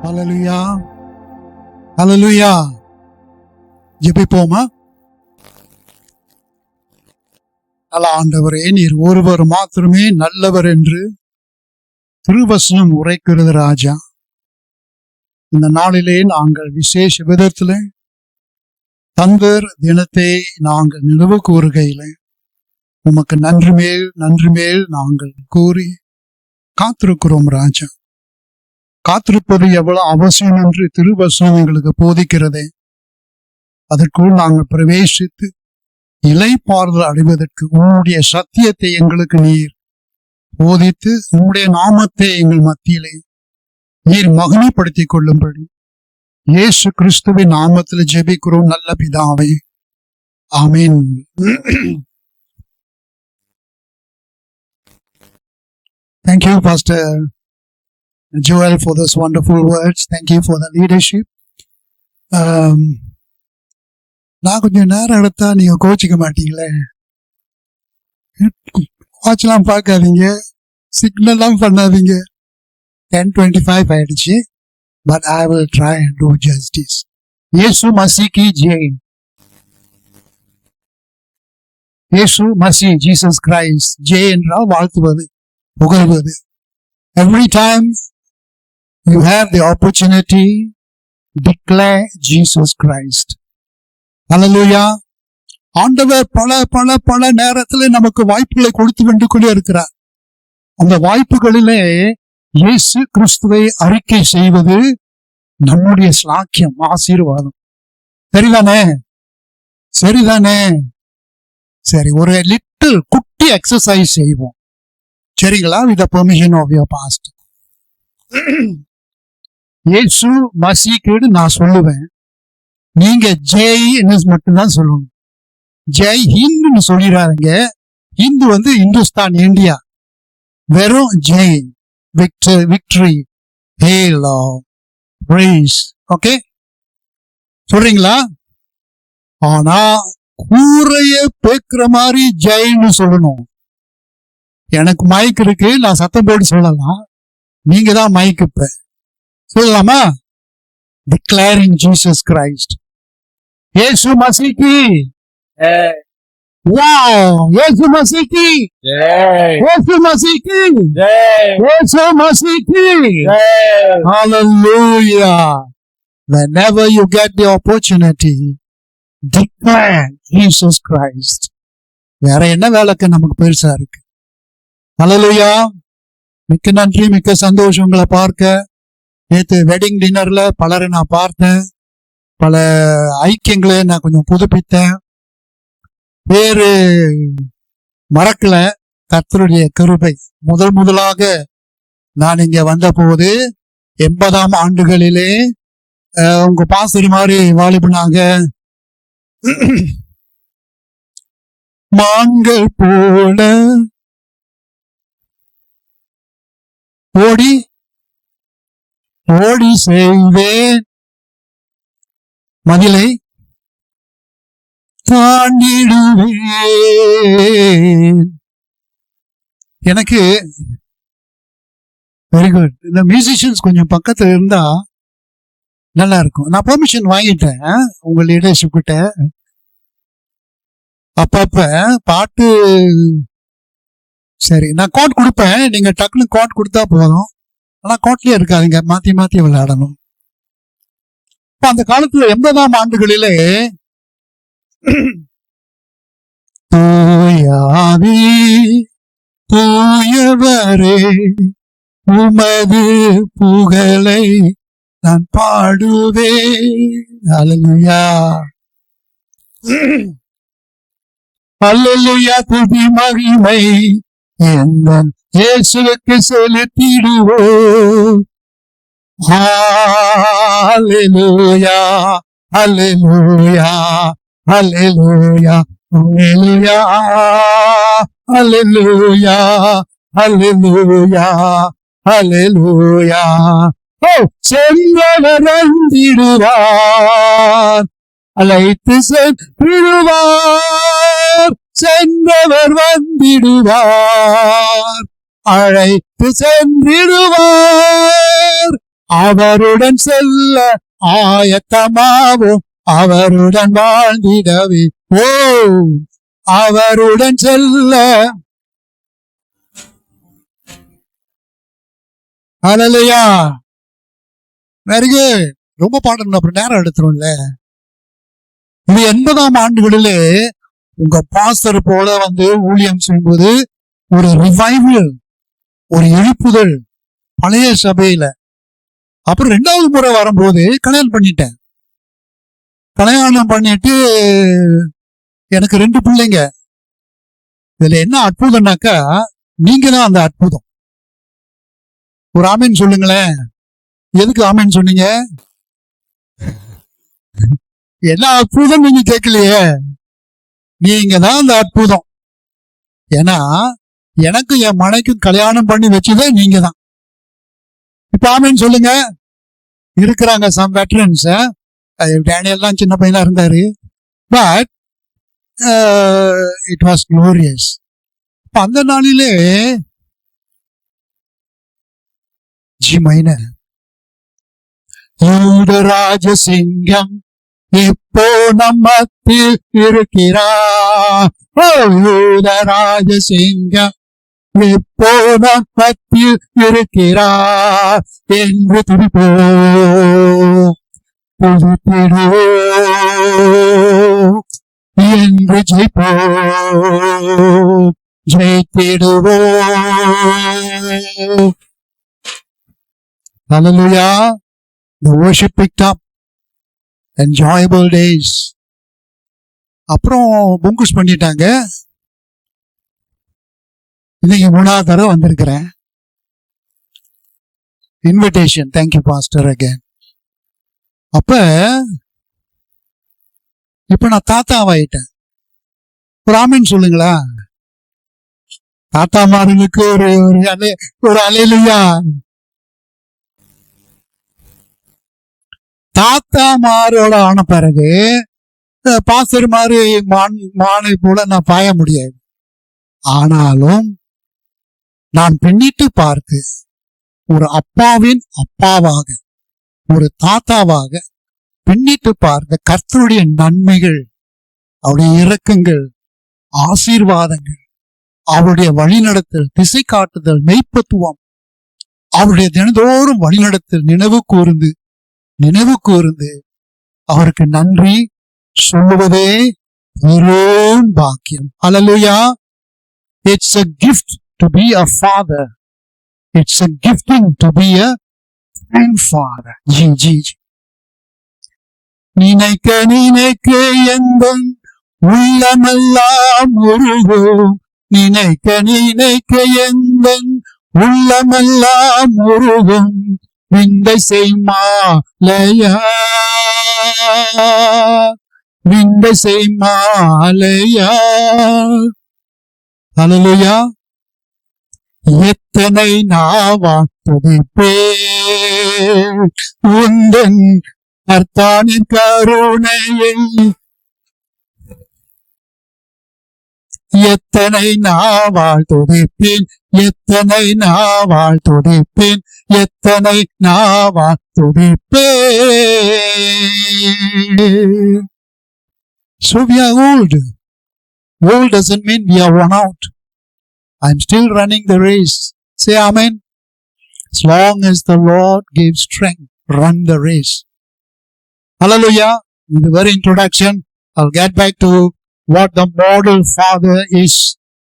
ஹல்லேலூயா, ஹல்லேலூயா. ஜெபிப்போமா? நல்ல ஆண்டவரே, நீர் ஒருவர் மாத்திரமே நல்லவர் என்று திருவசனம் உரைக்கிறது ராஜா. இந்த நாளிலே நாங்கள் விசேஷ விதத்தில் தந்தர் தினத்தை நாங்கள் நினைவு கூறுகையில் உமக்கு நன்றி மேல் நாங்கள் கூறி காத்திருக்கிறோம் ராஜா. காத்திருப்பது எவ்வளவு அவசியம் என்று திருவசனம் எங்களுக்கு போதிக்கிறதே. அதற்குள் நாங்கள் பிரவேசித்து இளைப்பாறுதல் அடைவதற்கு உன்னுடைய சத்தியத்தை எங்களுக்கு நீர் போதித்து உன்னுடைய நாமத்தை எங்கள் மத்தியிலே நீர் மகிமைப்படுத்திக் கொள்ளும்படி இயேசு கிறிஸ்துவின் நாமத்தில் ஜெபிக்கிறோம் நல்ல பிதாவே, ஆமென். Thank you, Pastor Joel, for those wonderful words. Thank you for the leadership. நான் கொஞ்சம் நேரம் எடுத்தா நீங்க கோச்சிக்க மாட்டீங்களே. வாட்ச்லாம் பார்க்காதீங்க, சிக்னல்லாம் பண்ணாதீங்க. 10:25 ஆயிடுச்சு. But I will try and do justice. இயேசு மசீஹ் கி ஜெய். இயேசு மசீஹ், ஜீசஸ் கிரைஸ்ட். ஜெய் என்றால் வாழ்த்துவது, புகழ்வது. Every time you have the opportunity, declare Jesus Christ. Hallelujah. ஆண்டவர் பல பல பல நேரத்தில் நமக்கு வாய்ப்புகளை கொடுத்து வந்து கொண்டே இருக்கிறார். அந்த வாய்ப்புகளிலே இயேசு கிறிஸ்துவை அறிக்கை செய்வது நம்முடைய ஸ்லாக்கியம், ஆசீர்வாதம். சரிதானே? சரிதானே? சரி, ஒரு லிட்டில் குட்டி எக்ஸசைஸ் செய்வோம். சரிங்களா? With the permission of your pastor. இயேசு மசீஹ்க்கு நான் சொல்லுவேன், நீங்க ஜெய் மட்டும்தான் சொல்லணும். ஜெய் ஹிந்துன்னு சொல்லிடாதீங்க. ஹிந்து வந்து இந்துஸ்தான், இந்தியா. வெறும் ஜெய், விக்டரி, ஹேல், பிரைஸ். ஓகே, சொல்றீங்களா? ஆனா கூரைய பேக்குற மாதிரி ஜெய்ன்னு சொல்லணும். எனக்கு மைக் இருக்கு, நான் சத்தம் போட்டு சொல்லலாம். நீங்க தான் மைக். இப்ப சொல்லலாமா? Declaring Jesus Christ. இயேசு மசீஹ் கி ஜெய். வாவ்! இயேசு மசீஹ் கி ஜெய். இயேசு மசீஹ் கி ஜெய். இயேசு மசீஹ் கி ஜெய். ஹalleluya. Whenever you get the opportunity, declare Jesus Christ. வேற என்ன வேலைக்கு நமக்கு பெருசா இருக்கு? ஹல்லேலூயா. மிக்க நன்றி, மிக்க சந்தோஷம் உங்களை பார்க்க. நேற்று வெட்டிங் டின்னர்ல பலரை நான் பார்த்தேன். பல ஐக்கியங்களை நான் கொஞ்சம் புதுப்பித்தேன். வேறு மறக்கல. கர்த்தருடைய கிருபை. முதலாக நான் இங்க வந்த போது 80ஆம் ஆண்டுகளிலே உங்க பாசரி மாதிரி வாலிபனாக மான்கள் போல ஓடி ஓடி செய்வேன், மதிலை தாண்டிடுவேன். எனக்கு வெரி குட். இந்த மியூசிஷியன்ஸ் கொஞ்சம் பக்கத்துல இருந்தா நல்லா இருக்கும். நான் பெர்மிஷன் வாங்கிட்டேன் உங்க லீடர்ஷிப் கிட்ட. அப்பப்ப பாட்டு சரி நான் கோட் கொடுப்பேன், நீங்க டக்குனு கோட் கொடுத்தா போதும். ஆனா கோட்லயே இருக்காதுங்க, மாத்தி மாத்தி விளையாடணும். அந்த காலத்துல 80ஆம் ஆண்டுகளிலே தூயாவி தூயவரே உமது புகழை நான் பாடுவேன். ஹல்லேலூயா, ஹல்லேலூயா. துதி மகிமை எங்கள் இயேசுவுக்கு செலுத்திடுவோம். ஹல்லேலூயா, ஹல்லேலூயா, ஹல்லேலூயா, ஹல்லேலூயா, ஹல்லேலூயா, ஹல்லேலூயா, ஹல்லேலூயா. ஓ, சென்றவர் வந்திடுவார், அழைத்து சென்றிடுவார். சென்றவர் வந்திடுவார், அழைத்து சென்றிடுவார். அவருடன் செல்ல ஆயத்தமாவோம், அவருடன் வாழ்ந்திடவே. ஓ, அவருடன் செல்ல. ஹல்லேலூயா. Very good. ரொம்ப பாடணும், அப்புறம் நேரம் எடுத்துரும்ல. இது 80ஆம் ஆண்டுகளிலே உங்க பாஸ்டர் போல ஊழியம் செய்யும்போது ஒரு ரிவைவல், ஒரு எழுப்புதல் பழைய சபையில. அப்புறம் 2வது முறை வரும்போது கல்யாணம் பண்ணிட்டேன். கல்யாணம் பண்ணிட்டு எனக்கு 2 பிள்ளைங்க. இதுல என்ன அற்புதம்னாக்கா, நீங்க தான் அந்த அற்புதம். ஒரு ஆமேன் சொல்லுங்களேன். எதுக்கு ஆமேன் சொன்னீங்க? என்ன அற்புதம் நீங்க கேட்கலையே. நீங்க தான் அந்த அற்புதம். ஏன்னா எனக்கும் என் மனைக்கும் கல்யாணம் பண்ணி வச்சதே நீங்க தான். இப்ப ஆமேன் சொல்லுங்க. இருக்கிறாங்க சம் வெட்டரன்ஸ். டேனியல் தான் சின்ன பையனா இருந்தாரு. But it was glorious. அந்த நாளிலே ஜி மைனர், யூதராஜசிங்கம் இப்போ நம்மத்தில் இருக்கிறார். யூதராஜசிங்கம் இப்போ நம்மத்தில் இருக்கிறார் என்று துதிப்போம், துதித்திடுவோம், என்று ஜெயிப்போம், ஜெயித்திடுவோம். Hallelujah. The worship picked up. Enjoyable days. அப்புறம் புங்குஸ் பண்ணிட்டாங்க. இன்னைக்கு 3வது தடவை வந்திருக்கிறேன். இன்விடேஷன். Thank you pastor again. இப்ப நான் தாத்தாவாயிட்டேன். ஒரு ஆமீன் சொல்லுங்களா. தாத்தாமார்களுக்கு ஒரு அலையிலையா. தாத்தாமாரோட ஆன பிறகு பாஸ்டர் மாதிரி மானை போல நான் பாய முடியாது. ஆனாலும் நான் பின்னிட்டு பார்த்து ஒரு அப்பாவின் அப்பாவாக, ஒரு தாத்தாவாக பின்னிட்டு பார்த்த கர்த்தருடைய நன்மைகள், அவருடைய இரக்கங்கள், ஆசீர்வாதங்கள், அவருடைய வழிநடத்தல், திசை காட்டுதல், மெய்ப்பத்துவம், அவருடைய தினந்தோறும் வழிநடத்தல் நினைவு கூர்ந்து அவருக்கு நன்றி சொல்லுவதே பெரும் பாக்கியம். ஹல்லேலூயா. It's a gift to be a father. It's a gifting to be a grandfather. G. நினைக்க நினைக்க எந்தன் உள்ளமெல்லாம் உருகும், நினைக்க நினைக்க எந்தன் உள்ளமெல்லாம் உருகும், விந்தை செய்மாலையா, விந்தை செய்மாலையா. ஹல்லேலூயா. எத்தனை நாவா துதிப்பேன் உந்தன் கர்த்தானின் கருணையை, எத்தனை நாவால் துதிப்பேன், எத்தனை நாவால் துதிப்பேன், எத்தனை நாவால் துதிப்பேன். So we are old. Old doesn't mean we are worn out. I'm still running the race. Say amen. As long as the Lord gives strength, run the race. Hallelujah. In the very introduction, I'll get back to what the model father is.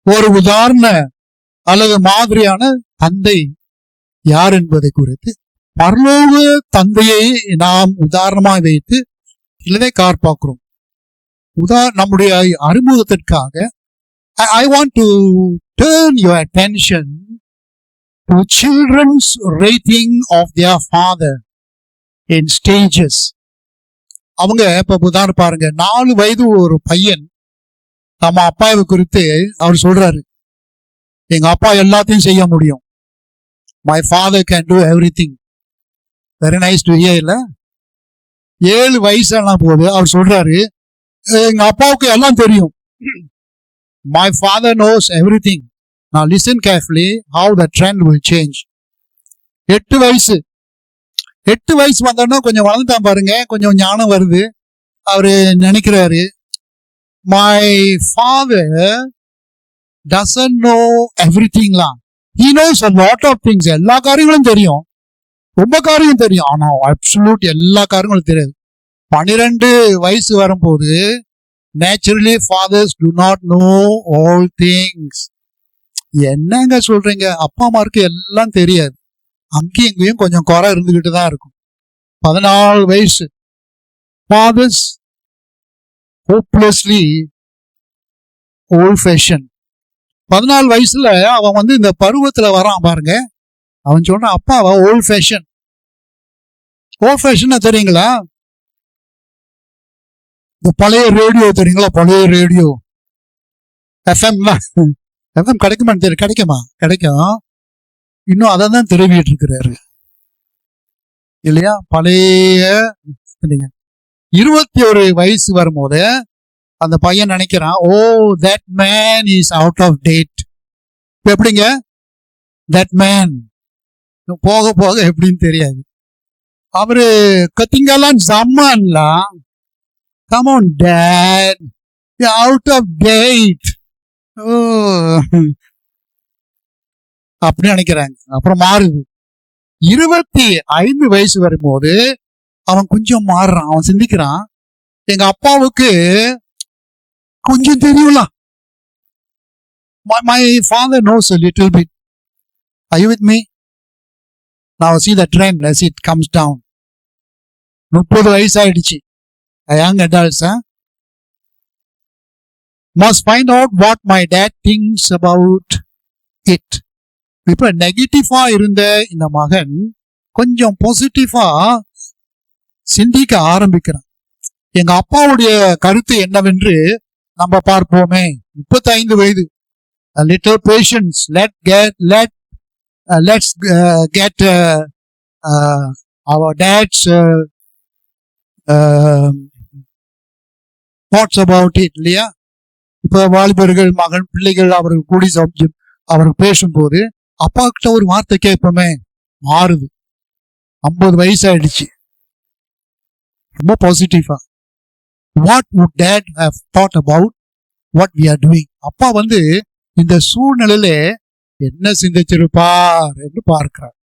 ஒரு உதாரண அல்லது மாதிரியான தந்தை யார் என்பதை குறித்து, பரலோக தந்தையை நாம் உதாரணமாக வைத்து இதை பார்க்கிறோம். நம்முடைய அறிமுகத்திற்காக I want to turn your attention to children's rating of their father in stages. அவங்க இப்ப உதாரணம் பாருங்க. 4 வயது ஒரு பையன் நம்ம அப்பாவை குறித்து அவர் சொல்றாரு, எங்க அப்பா எல்லாத்தையும் செய்ய முடியும். My father can do everything. Very nice to hear. இல்ல 7 வயசான போது அவர் சொல்றாரு, எங்க அப்பாவுக்கு எல்லாம் தெரியும். My father knows everything. Now listen carefully how the trend will change. 8 வயசு 8 வயசு வந்தோன்னா கொஞ்சம் வளர்ந்துட்டான் பாருங்க, கொஞ்சம் ஞானம் வருது. அவரு நினைக்கிறாரு, my father doesn't know everything லாம். He knows a lot of things. எல்லா காரியங்களும் தெரியும், ரொம்ப காரியம் தெரியும். ஆனா அப்சல்யூட் எல்லா காரியங்களும் தெரியாது. 12 வயசு வரும்போது naturally fathers do not know all things. என்னங்க சொல்றீங்க? அப்பா அம்மாருக்கு எல்லாம் தெரியாது. அங்கேயும் இங்கேயும் கொஞ்சம் குறை இருந்துகிட்டு தான் இருக்கும். 14 வயசு fathers hopelessly old fashion. 14 வயசுல அவன் இந்த பருவத்துல வரான் பாருங்க. அவன் சொல்றான், அப்பாவா ஓல்ட் ஃபேஷன். ஓல்ட் ஃபேஷன் தெரியுங்களா? இந்த பழைய ரேடியோ தெரியுங்களா? பழைய ரேடியோ எஃப்எம் கிடைக்குமான்னு தெரியும். கிடைக்குமா? கிடைக்கும். இன்னும் அதை தான் திருவிட்டு இருக்கிறாரு இல்லையா? பழைய 21 வயசு வரும்போது அந்த பையன் நினைக்கிறான், oh that man is out of date. இப்ப எப்படிங்க தட் மேன்? போக போக எப்படின்னு தெரியாது. அவரு கத்திங்கெல்லாம் ஜம்மான்லாம், come on dad, out of date அப்படி நினைக்கிறாங்க. அப்புறம் மாறுது. 25 வயசு வரும்போது அவன் கொஞ்சம் மாறுறான். அவன் சிந்திக்கிறான், எங்க அப்பாவுக்கு கொஞ்சம் தெரியும்ல. My father knows a little bit. Are you with me? Now see the trend as it comes down. 30 வயசு ஆயிடுச்சு. young adults, must find out what my dad thinks about it. இப்ப நெகட்டிவா இருந்த இந்த மகன் கொஞ்சம் பாசிட்டிவா சிந்திக்க ஆரம்பிக்கிறான். எங்க அப்பாவுடைய கருத்து என்னவென்று நம்ம பார்ப்போமே. 35 வயது. A little patience. Let's get our dad's thoughts about it, இல்லையா? இப்ப வாலிபர்கள், மகன், பிள்ளைகள் அவர்கள் கூடி அவர்கள் பேசும்போது அப்பா கிட்ட ஒரு வார்த்தை கேட்போமே, மாறுது. 50 வயசு ஆயிடுச்சு. ரொம்ப பாசிட்டிவா. What would dad have thought about what we are doing? அப்பா இந்த சூழ்நிலையில என்ன சிந்திச்சிருப்பார் என்று பார்க்கிறார்.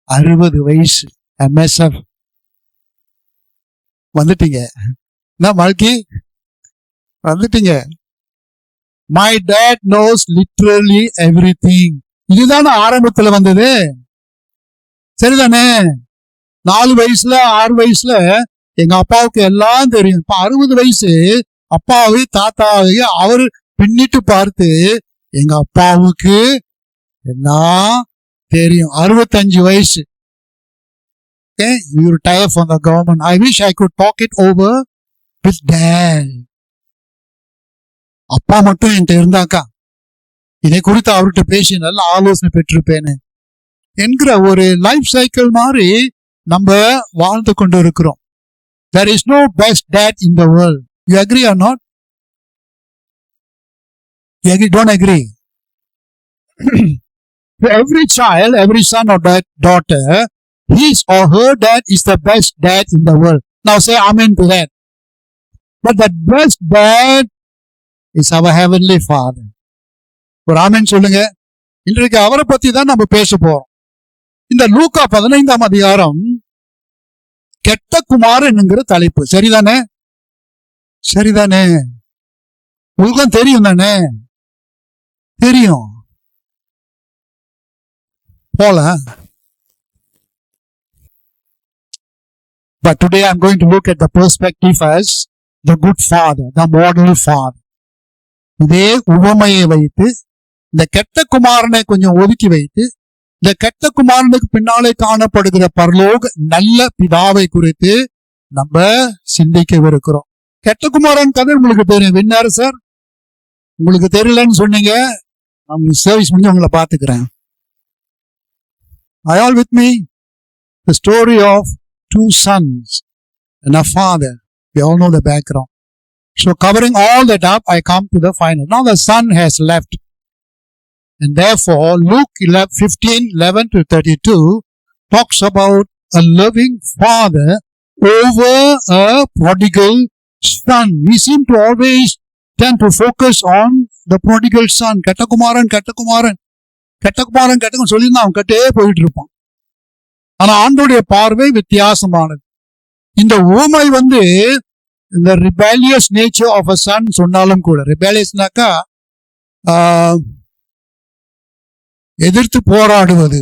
60 வயசு MSF வந்துட்டீங்க. என்ன வாழ்க்கை வந்துட்டீங்க. My dad knows literally everything. இதுதானே ஆரம்பத்துல வந்தது, சரிதானே? 4 வயசுல 6 வயசுல எங்க அப்பாவுக்கு எல்லாம் தெரியும். இப்ப 60 வயசு அப்பாவை தாத்தாவை அவரு பின்னிட்டு பார்த்து எங்க அப்பாவுக்கு எல்லாம் தெரியும். 65 வயசு. Okay, you retire from the government. I wish I could talk it over with dad. அப்பா மட்டும் என்கிட்ட இருந்தாக்கா இதை குறித்து அவர்கிட்ட பேசி நல்ல ஆலோசனை பெற்றிருப்பேன்னு என்கிற ஒரு லைஃப் சைக்கிள் மாதிரி நம்ம வாழ்ந்து கொண்டு இருக்கிறோம். There is no best dad in the world. You agree or not? You agree? Don't agree? Every child, every son or daughter, his or her dad is the best dad in the world. Now say amen to that. But the best dad is our heavenly Father. ஒரு ஆமென் சொல்லுங்க. இன்றைக்கு அவரை பத்தி தான் நம்ம பேச போறோம். இந்த லூக்கா 15ஆம் அதிகாரம் கெட்ட குமாரன் என்கிற தலைப்பு. சரிதானே? சரிதானே? உங்களுக்கும் தெரியும் தானே? தெரியும் போல. But today I'm going to look at the perspective as the good father, the model father. இதே உவமையை வைத்து இந்த கெட்ட குமாரனை கொஞ்சம் ஒதுக்கி வைத்து இந்த கெட்ட குமாரனுக்கு பின்னாலே காணப்படுகிற பரலோக நல்ல பிதாவை குறித்து நம்ம சிந்திக்கவிருக்கிறோம். கெட்ட குமாரன் கதை உங்களுக்கு தெரியும். வின்னாரு சார், உங்களுக்கு தெரியலன்னு சொன்னீங்க. நம்ம சர்வீஸ் முடிஞ்சு உங்களை பாத்துக்கிறேன். Are you all with me? The story of 2 sons and a father. We all know the background. So covering all that up, I come to the final. Now the son has left. And therefore, Luke 15:11-32 talks about a loving father over a prodigal son. We seem to always tend to focus on the prodigal son. கெட்டகுமாரன் சொல்லி அவன் கட்டே போயிட்டு இருப்பான். ஆனா ஆண்டோடைய பார்வை வித்தியாசமானது. இந்த ஊமை இந்த ரிபேலியஸ் நேச்சர் ஆஃப் அ சன் சொன்னாலும் கூட, ரிபேலியஸ்னாக்கா எதிர்த்து போராடுவது,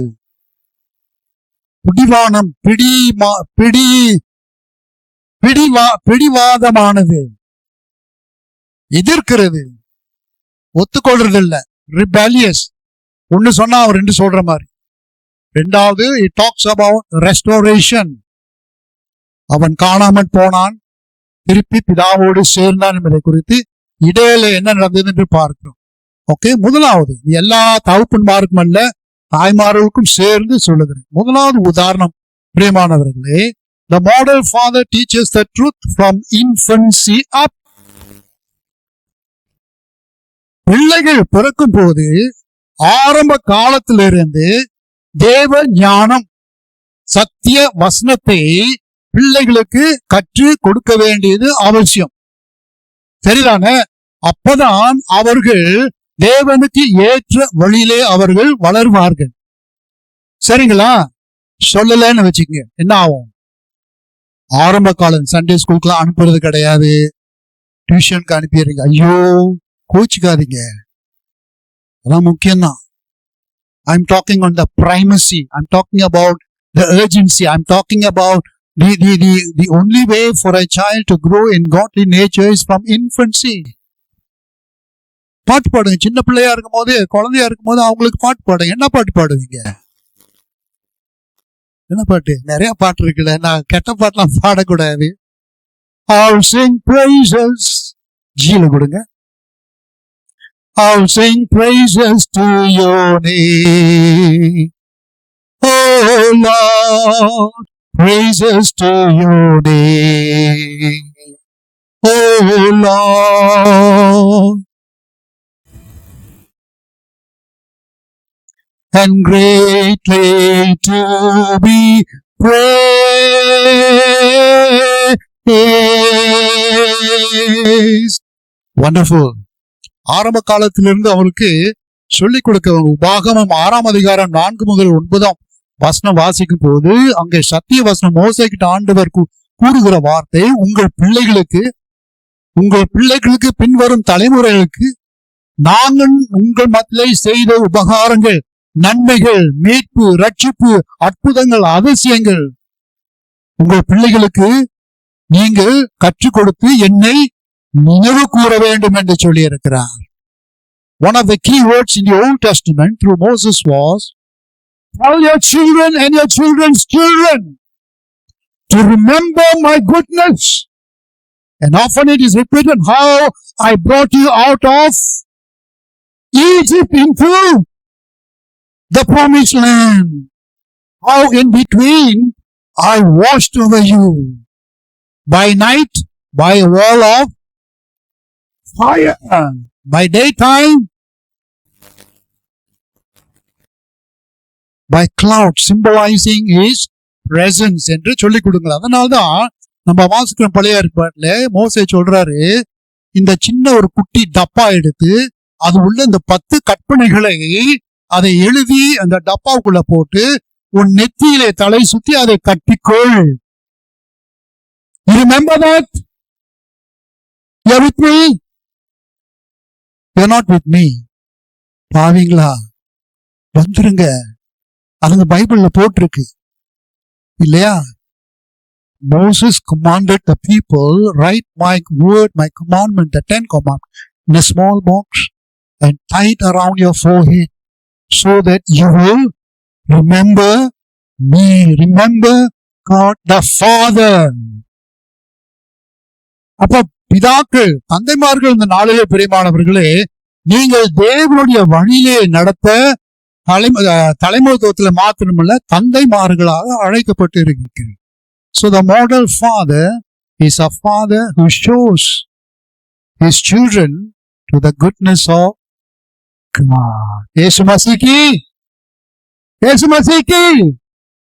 பிடிவாதமானது, எதிர்க்கிறது, ஒத்துக்கொள்றது இல்ல. ரிபேலியஸ் ஒன்னு சொன்னா அவன் ரெண்டு சொல்ற மாதிரி. ரெண்டாவது, இட் டாக்ஸ் அபவுட் ரெஸ்டோரேஷன். அவன் காணாமல் போனான், திருப்பி பிதாவோடு சேர்ந்தான் என்பதை குறித்து இடையில என்ன நடந்தது என்று பார்க்கிறோம். ஓகே, முதலாவது எல்லா தகப்பன்மாருக்கும் அல்ல, தாய்மார்களுக்கும் சேர்ந்து சொல்லுகிறேன். முதலாவது உதாரணம் பிரியமானவர்களே, the model father teaches the truth from infancy up. பிள்ளைகள் பிறக்கும் போது ஆரம்ப காலத்திலிருந்து தேவ ஞானம், சத்திய வசனத்தை பிள்ளைகளுக்கு கற்று கொடுக்க வேண்டியது அவசியம். சரிதானே? அப்பதான் அவர்கள் தேவனுக்கு ஏற்ற வழியிலே அவர்கள் வளர்வார்கள். சரிங்களா? சொல்லலன்னு வச்சுக்கங்க, என்ன ஆகும்? ஆரம்ப காலம் சண்டே ஸ்கூலுக்குலாம் அனுப்புறது கிடையாது, டியூஷனுக்கு அனுப்பிடுறீங்க. ஐயோ, கோச்சிக்காதீங்க, அதான் முக்கியம்தான். I'm talking on the primacy. I'm talking about the urgency. I'm talking about the only way for a child to grow in godly nature is from infancy. பாட்டு பாடுங்க. சின்ன பிள்ளையா இருக்கும் போது, குழந்தையா இருக்கும் போது அவங்களுக்கு பாட்டு பாடுங்க. என்ன பாட்டு பாடுவீங்க? என்ன பாட்டு? நிறைய பாட்டு இருக்குல்ல, நான் கெட்ட பாட்டுலாம் பாடக்கூடாது. I'll sing praises. ஜீல கொடுங்க. I'll sing praises to your name, oh Lord, praises to your name, oh Lord, and greatly to be praised. Wonderful. ஆரம்ப காலத்திலிருந்து அவருக்கு சொல்லிக் கொடுக்க. உபாகமம் 6ஆம் அதிகாரம் 4 முதல் 9ஆம் வசனம் வாசிக்கும் போது அங்கே சத்திய வசனம் மோசேக்கிட்ட ஆண்டவர் கூறுகிற வார்த்தை, உங்கள் பிள்ளைகளுக்கு பின்வரும் தலைமுறைகளுக்கு நாங்கள் உங்கள் மத்தியிலே செய்த உபகாரங்கள், நன்மைகள், மீட்பு, ரட்சிப்பு, அற்புதங்கள், அதிசயங்கள் உங்கள் பிள்ளைகளுக்கு நீங்கள் கற்றுக் கொடுத்து என்னை நினைவு கூற வேண்டும் என்று சொல்லி இருக்கிறார். One of the key words in the Old Testament through Moses was, tell your children and your children's children to remember my goodness. And often it is repeated how I brought you out of Egypt into the promised land. How in between I watched over you by night, by a wall of fire, by daytime, by cloud, symbolizing his presence என்று சொல்லிக் கொடுங்க. அதனால்தான் நம்ம வாசிக்கிற பழைய ஏற்பாட்டுல மோசே சொல்றாரு, இந்த சின்ன ஒரு குட்டி டப்பா எடுத்து அது உள்ள இந்த 10 கற்பனைகளை அதை எழுதி அந்த டப்பாவுக்குள்ள போட்டு உன் நெத்தியிலே தலை சுத்தி அதை கட்டிக்கொள். You remember that? You're with me? You're not with me. பாவீங்களா, வந்துருங்க. அது பைபிள்ல போட்டிருக்கு இல்லையா? Moses commanded the people, write my word, my commandment, the 10 commandments in a small box and tie it around your forehead so that you will remember me, remember God the Father. அப்ப பிதாக்கள், தந்தைமார்கள் இந்த நாளிலே பிரியமானவர்களே, நீங்கள் தேவனுடைய வழியிலே நடத்த தலைமைத்துவத்தில் மாத்திரமல்ல தந்தைமார்களாக அழைக்கப்பட்டு இருக்கிறீர்கள். So the model father is a father who shows his children to the goodness of God. இயேசு மசீஹி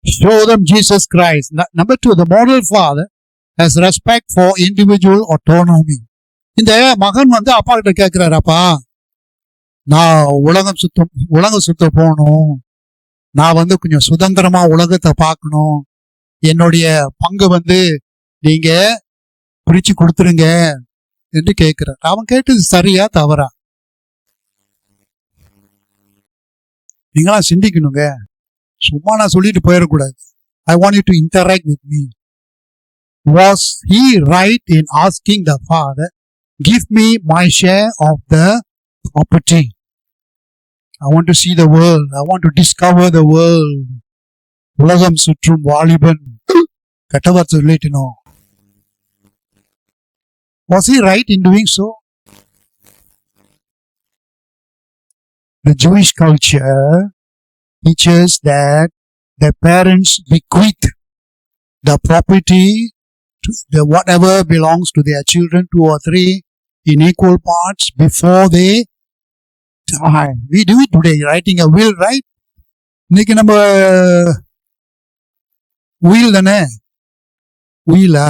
Show them Jesus Christ. Number 2, the model father has respect for individual autonomy. இந்த மகன் வந்து அப்பா கிட்ட கேட்கிறாரு, அப்பா நான் உலகம் சுத்த போகணும், நான் வந்து கொஞ்சம் சுதந்திரமா உலகத்தை பார்க்கணும், என்னுடைய பங்கு வந்து நீங்க பிரிச்சு கொடுத்துருங்க என்று கேட்கிறார். அவன் கேட்டது சரியா தவறா? நீங்களா சிந்திக்கணுங்க, சும்மா நான் சொல்லிட்டு போயிடக்கூடாது. I want you to interact with me. Was he right in asking the father, give me my share of the property? I want to see the world. I want to discover the world. உலகம் சுற்றும் வாலிபன் கட்டவர் சொல்லிட்டனோ. Was he right in doing so? The Jewish culture teaches that the parents bequeath the property to whatever belongs to their children, 2 or 3, in equal parts before they die. We do it today, writing a will, right? இன்னைக்கு நம்ம will தானே, willா?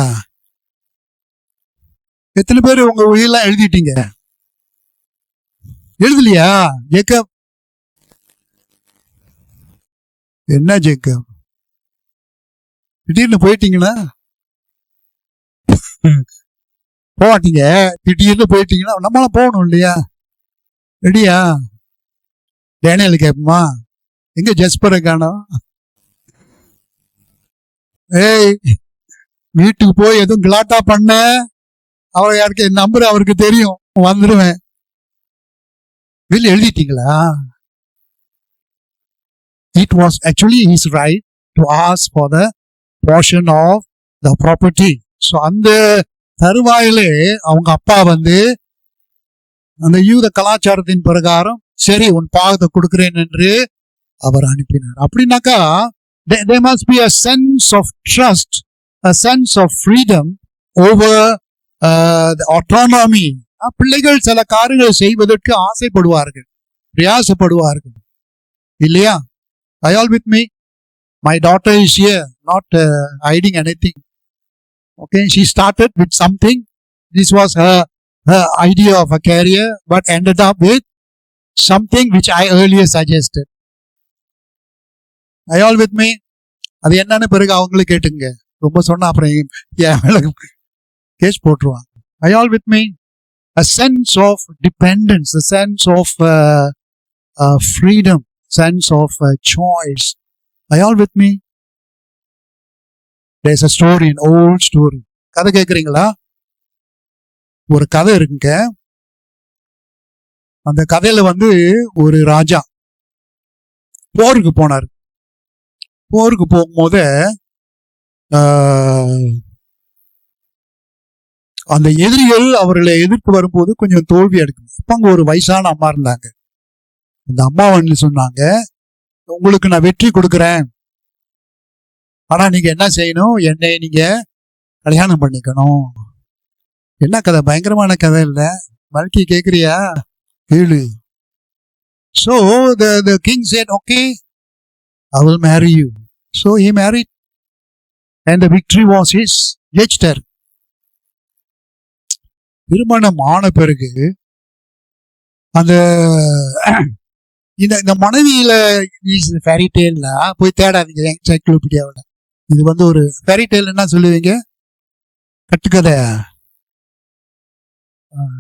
எத்தனை பேர் உங்க willலாம் எழுதிட்டீங்க? எழுதலையா Jacob? என்ன Jacob திடீர்னு போயிட்டீங்கன்னா போவாட்டீங்க, திடீர்னு போயிட்டீங்கன்னா நம்மளாம் போகணும் இல்லையா? ரெடியா? டேனியல் கேட்போமா, எங்க ஜஸ்பரை காணோம்? ஏய், வீட்டுக்கு போய் எதுவும் கிளாட்டா பண்ண, அவர் யாருக்கு என் நம்பர் அவருக்கு தெரியும், வந்துடுவேன். வெளில எழுதிட்டீங்களா? It was actually his right to ask for the portion of the property. So அந்த தருவாயிலே அவங்க அப்பா வந்து அந்த யூத கலாச்சாரத்தின் பிரகாரம் சரி உன் பாகத்தை கொடுக்கிறேன் என்று அவர் அனுப்பினார். அப்படின்னாக்கா there must be a sense of trust, a sense of freedom over the autonomy. பிள்ளைகள் சில காரியங்களை செய்வதற்கு ஆசைப்படுவார்கள், பிரயாசப்படுவார்கள் இல்லையா? Are you all with me? My daughter is here, not hiding anything. Okay, she started with something. This was her idea of a career, but ended up with something which I earlier suggested. Are you all with me? அது என்னன்னு பிறகு அவங்களே கேட்டுங்க. ரொம்ப சொன்னா அப்புறம் என் மேல case போட்டுருவாங்க. Are you all with me? A sense of dependence, a sense of freedom, sense of choice. Are you all with me? There's a story, an old story. கதை கேட்குறீங்களா? ஒரு கதை இருக்குங்க. அந்த கதையில வந்து ஒரு ராஜா போருக்கு போனார். போருக்கு போகும்போது அந்த எதிரிகள் அவர்களை எதிர்த்து வரும்போது கொஞ்சம் தோல்வி எடுக்கணும். இப்ப அங்க ஒரு வயசான அம்மா இருந்தாங்க. அந்த அம்மா வந்து சொன்னாங்க, உங்களுக்கு நான் வெற்றி கொடுக்குறேன், ஆனா நீங்க என்ன செய்யணும், என்னை நீங்க கல்யாணம் பண்ணிக்கணும். என்ன கதை, பயங்கரமான கதை இல்ல? மறுக்கி கேக்குறியா? கேளு. So the king said, okay, I will marry you. So he married and the victory was his. ஜெயிச்சிட்டார். திருமணம் ஆன பிறகு அந்த இந்த மனைவியில ஃபேரி டேல்ல போய் தேடாதீங்க என்சைக்ளோபீடியாவில். இது வந்து ஒரு ஃபேரி டேல் என்ன சொல்லுவீங்க, கட்டுக்கதை.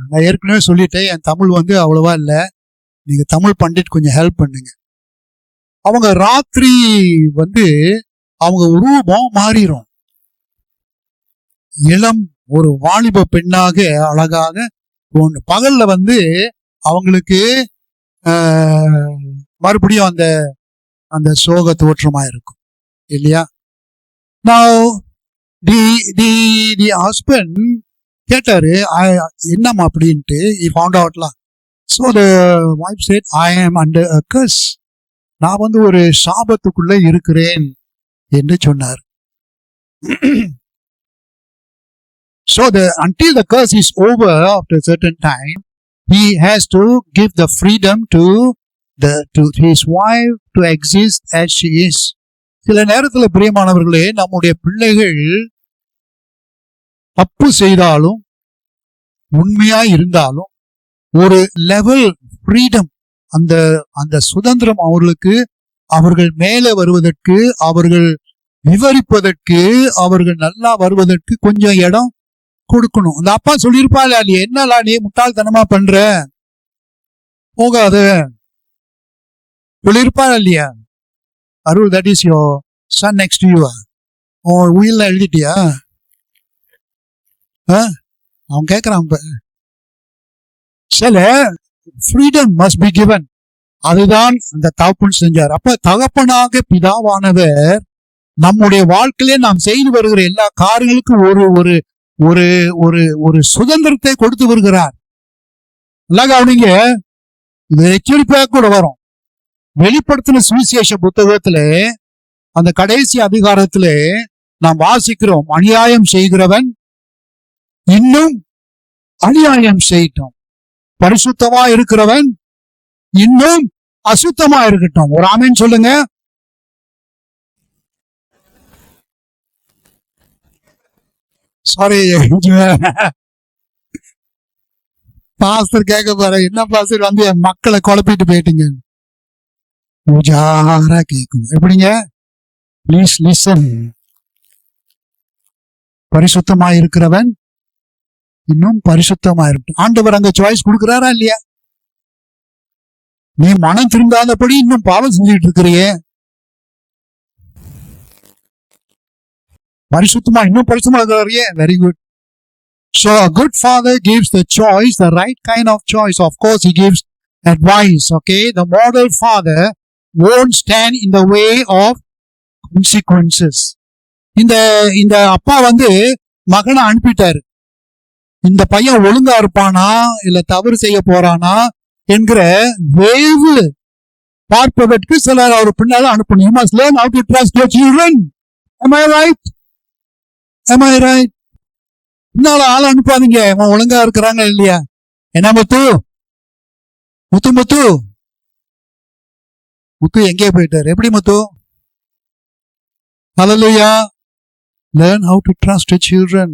நான் ஏற்கனவே சொல்லிட்டேன், என் தமிழ் வந்து அவ்வளவா இல்லை, நீங்க தமிழ் பண்டிட் கொஞ்சம் ஹெல்ப் பண்ணுங்க. அவங்க ராத்திரி வந்து அவங்க ரூபம் மாறிடும், இளம் ஒரு வாலிப பெண்ணாக அழகாக ஒன்று. பகல்ல வந்து அவங்களுக்கு மறுபடியும் அந்த அந்த சோக தோற்றமா இருக்கும் இல்லையா? Now the husband கேட்டாரு, என்னம்மா அப்படின்ட்டு. he found out lah. So the wife said, I am under a curse. நான் வந்து ஒரு சாபத்துக்குள்ள இருக்கிறேன் என்று சொன்னார். So until the curse is over after a certain time, he has to give the freedom to his wife to exist as she is. சில நேரத்துல பிரியமானவர்களே, நம்முடைய பிள்ளைகள் தப்பு செய்தாலும் உண்மையா இருந்தாலும் ஒரு லெவல் ஃப்ரீடம், அந்த அந்த சுதந்திரம் அவர்களுக்கு, அவர்கள் மேலே வருவதற்கு, அவர்கள் விவரிப்பதற்கு, அவர்கள் நல்லா வருவதற்கு கொஞ்சம் இடம் கொடுக்கணும். அந்த அப்பா சொல்லியிருப்பாள், நீ என்னலா நீ முட்டாள்தனமா பண்ற, போகாத சொல்லியிருப்பா இல்லையா? Arul, that is your son next to you. உன் உயிரில் எழுதிட்டியா? அவன் கேட்கிறான். சில ஃப்ரீடம் மஸ்ட் பி கிவன். அதுதான் அந்த தகப்பன் செஞ்சார். அப்ப தகப்பனாக பிதாவானவர் நம்முடைய வாழ்க்கையிலே நாம் செய்து வருகிற எல்லா காரியங்களுக்கும் ஒரு ஒரு ஒரு ஒரு ஒரு சுதந்திரத்தை கொடுத்து வருகிறார். நல்லா கவனிங்க, இது எச்சரிப்பாக கூட வரும். வெளிப்படுத்தின சுவிசேஷ புத்தகத்திலே அந்த கடைசி அதிகாரத்திலே நாம் வாசிக்கிறோம், அநியாயம் செய்கிறவன் இன்னும் அநியாயம் செய்யட்டும், பரிசுத்தமா இருக்கிறவன் இன்னும் அசுத்தமா இருக்கட்டும். ஒரு ஆமேன் சொல்லுங்க. சாரி, பாஸ்டர் கேட்க பாரு, என்ன பாஸ்டர் வந்து என் மக்களை குழப்பிட்டு போயிட்டீங்க. உஜாரா கேட்கும். எப்படிங்க? Please listen. பரிசுத்தமா இருக்கிறவன் இன்னும் பரிசுத்தமா இருக்கட்டும். ஆண்டவர் அங்க சாய்ஸ் கொடுக்கிறாரா இல்லையா? நீ மனம் திருந்தாதபடி இன்னும் பாவம் செஞ்சுட்டு இருக்கிறியே, பரிசுத்தமா இன்னும் பரிசுத்தமா இருக்கிறாரியே. Very good. So a good father gives the choice, the right kind of choice. Of course he gives advice. Okay, the model father won't stand in the way of consequences. இந்த அப்பா வந்து மகனை அனுப்பிட்டாரு. இந்த பையன் ஒழுங்கா இருப்பானா இல்ல தவறு செய்ய போறானா என்கிற வேவு பார்ப்பதற்கு சிலர் அவர் பின்னால அனுப்பணும். You must learn how to trust your children. Am I right? Am I right? பின்னால ஆள் அனுப்பாதீங்க, அவன் ஒழுங்கா இருக்கிறாங்க இல்லையா. என்ன முத்து முத்து முத்து முத்து எங்கே போயிட்டாரு? எப்படி முத்து? Hallelujah. Learn how to trust your children.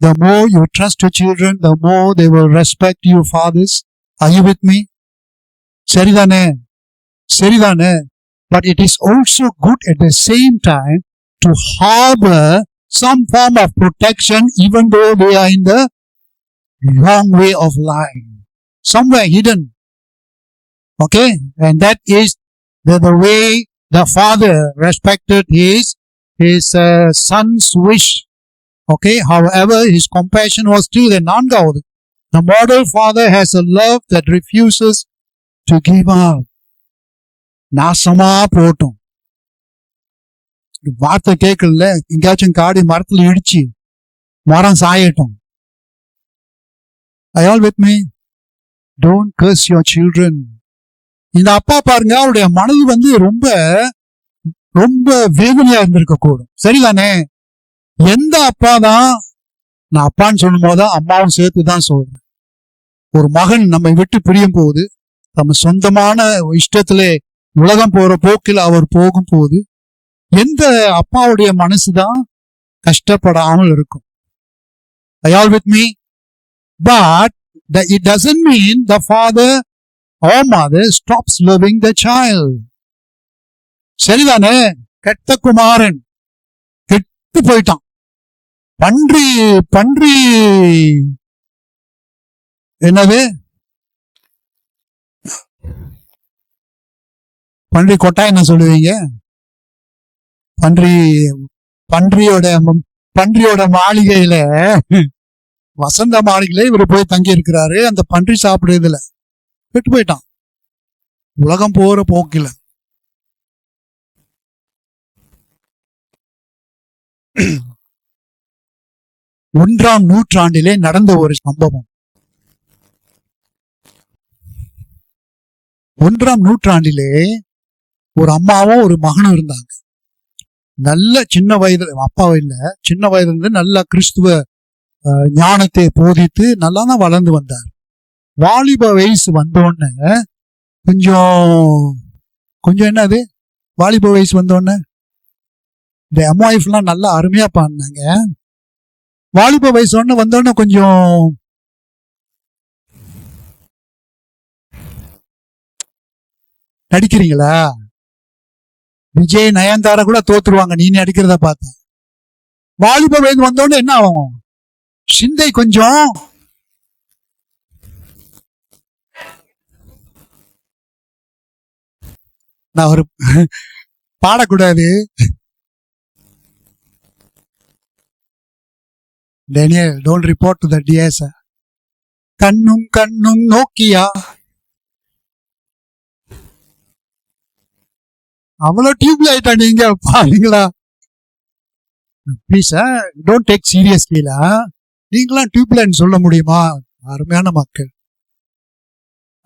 The more you trust your children, the more they will respect you, fathers. Are you with me? சரிதானே? சரிதானே? But it is also good at the same time to harbor some form of protection, even though they are in the wrong way of life, somewhere hidden. Okay? And that is the way the father respected his son's wish. Okay? However, his compassion was still there. நான்காவது, the model father has a love that refuses to give up. நாசமா போட்டும், வார்த்தை கேட்கல, எங்கேயாச்சும் காடி மரத்துல இடிச்சு மரம் சாயட்டும். Are you all with me? Don't curse your children. இந்த அப்பா பாருங்க, அவருடைய மனது வந்து ரொம்ப ரொம்ப வேதனையா இருந்திருக்க கூடும். சரிதானே? எந்த அப்பா தான், நான் அப்பான்னு சொல்லும் போதுதான் அம்மாவும் சேர்த்துதான் சொல்றேன். ஒரு மகன் நம்மை விட்டு பிரியும் போது, நம்ம சொந்தமான இஷ்டத்திலே உலகம் போற போக்கில் அவர் போகும் போது, எந்த அப்பாவுடைய மனசுதான் கஷ்டப்படாமல் இருக்கும். Are you all with me? But it doesn't mean the father or mother stops loving the child. சரிதானே? கெட்ட குமாரன் கெட்டு போயிட்டான். பன்றி பன்றி என்னது? பன்றி கொட்டா என்ன சொல்லுவீங்க? பன்றியோட மாளிகையில, வசந்த மாளிகையில இவர் போய் தங்கி இருக்கிறாரு. அந்த பன்றி சாப்பிடுறதுல கெட்டு போயிட்டான், உலகம் போற போக்கில. ஒன்றாம் நூற்றாண்டிலே நடந்த ஒரு சம்பவம். ஒன்றாம் நூற்றாண்டிலே ஒரு அம்மாவும் ஒரு மகனும் இருந்தாங்க. நல்ல சின்ன வயதுல, அப்பா இல்ல, சின்ன வயதுல இருந்து நல்ல கிறிஸ்துவ ஞானத்தை போதித்து நல்லா தான் வளர்ந்து வந்தார். வாலிப வயசு வந்தோடனே கொஞ்சம் என்னது, வாலிப வயசு வந்தோடனே இந்த எம்ஒய்ஃப்லாம் நல்லா அருமையா பாடினாங்க. வாலிப வயசு ஒன்று வந்தோடனே கொஞ்சம் நடிக்கிறீங்களா? விஜய் நயன்தாரா கூட தோத்துருவாங்க நீ நடிக்கிறத பார்த்தா. வாலிப வயது வந்தோடனே என்ன ஆகும்? சிந்தை கொஞ்சம் நான் ஒரு பாடக்கூடாது. Daniel, don't report to the DS. கண்ணும் கண்ணும் நோக்கியா, அவ்வளவு டியூப்ல ஆயிட்டா நீங்க பாருங்களா? ப்ளீஸ் டோன்ட் டேக் சீரியஸ்லில. நீங்களாம் டியூப்லைன் சொல்ல முடியுமா? அருமையான மக்கள்,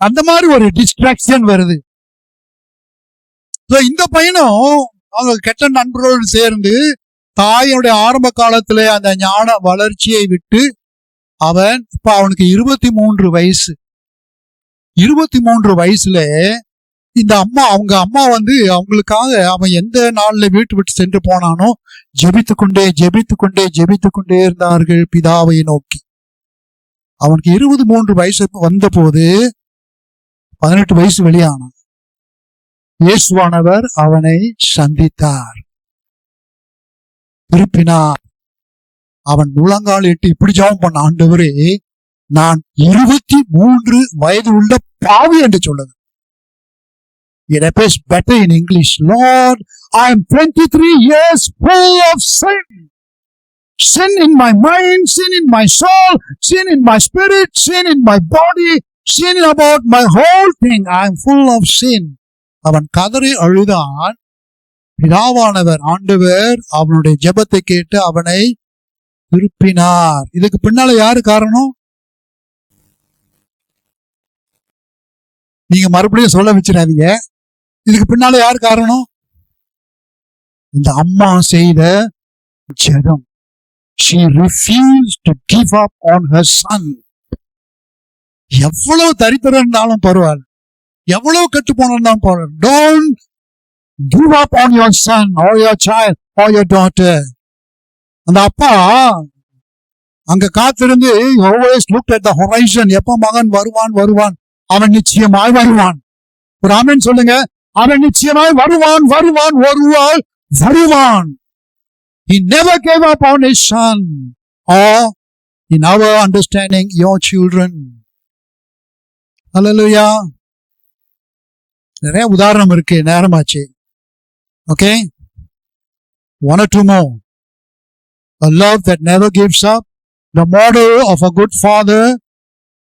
அந்த மாதிரி ஒரு டிஸ்ட்ராக்ஷன் வருது. இந்த பையனும் அவங்க கெட்ட நண்பர்களோடு சேர்ந்து தாயோடைய ஆரம்ப காலத்துல அந்த ஞான வளர்ச்சியை விட்டு அவன் இப்ப அவனுக்கு 23 வயசு. 23 வயசுல இந்த அம்மா, அவங்க அம்மா வந்து அவங்களுக்காக அவன் எந்த நாள்ல வீட்டு விட்டு சென்று போனானோ ஜெபித்து கொண்டே இருந்தார்கள் பிதாவை நோக்கி. அவனுக்கு 23 வயசு வந்த போது 18 வயசு வெளியானான். இயேசுவானவர் அவனை சந்தித்தார், திருப்பினார். அவன் முழங்கால் இட்டு இப்படி ஜெபம் பண்ண, ஆண்டவரே நான் 23 வயது உள்ள பாவி என்று சொல்லுது. It appears better in English. Lord, I am 23 years full of sin. Sin in my mind, sin in my soul, sin in my spirit, sin in my body, sin about my whole thing. I am full of sin. அவன் கதறி அழுதான். பிதாவானவர் ஆண்டவர் அவனுடைய ஜெபத்தை கேட்டு அவனை திருப்பினார். இதுக்கு பின்னால யாரு காரணம்? நீங்க மறுபடியும் சொல்ல வச்சிடாதீங்க. இதுக்கு பின்னால யாரு காரணம்? இந்த அம்மா செய்த ஜெபம். She refused to give up on her son. எவ்வளவு தரித்திரம் இருந்தாலும் பரவாயில்ல, எவ்வளவு கெட்டு போனாலும் பரவாயில்ல, don't give up on your son or your child or your daughter. அந்த அப்பா அங்க காத்திருந்து always looked at the horizon. எப்ப மகன் வருவான், அவன் நிச்சயமாய் வருவான். ஒரு ஆமென் சொல்லுங்க. அவன் நிச்சயமாய் வருவான். He never gave up on his son. Or in our understanding, your children. Hallelujah. நிறைய உதாரணம் இருக்கு, நேரமாச்சு. Okay, one or two more. A love that never gives up. The model of a good father